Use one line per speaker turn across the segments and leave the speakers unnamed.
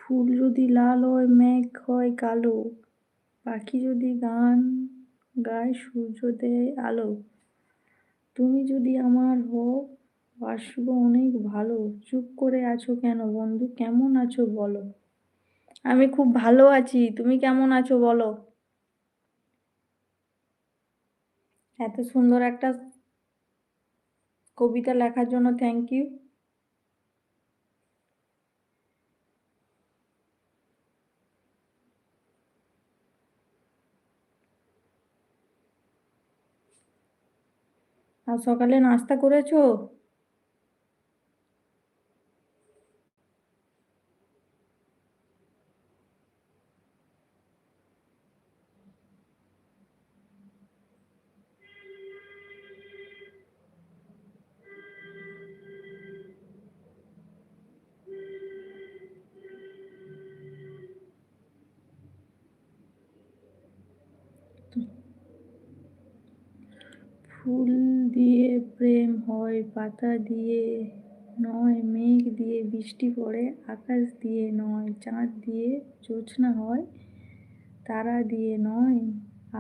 ফুল যদি লাল হয় মেঘ হয় কালো, পাখি যদি গান গায় সূর্য দেয় আলো, তুমি যদি আমার হও বাসবো অনেক ভালো। চুপ করে আছো কেন বন্ধু, কেমন আছো বলো? আমি খুব ভালো আছি, তুমি কেমন আছো বলো? এত সুন্দর একটা কবিতা লেখার জন্য থ্যাংক ইউ। আর সকালে নাস্তা করেছো? ফুল দিয়ে প্রেম হয়, পাতা দিয়ে নয়, মেঘ দিয়ে বৃষ্টি পড়ে, আকাশ দিয়ে নয়, চাঁদ দিয়ে জ্যোৎস্না হয়, তারা দিয়ে নয়,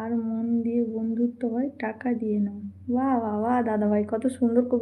আর মন দিয়ে বন্ধুত্ব হয়, টাকা দিয়ে নয়। বাহ বাহ বাহ দাদা ভাই, কত সুন্দর কবিতা।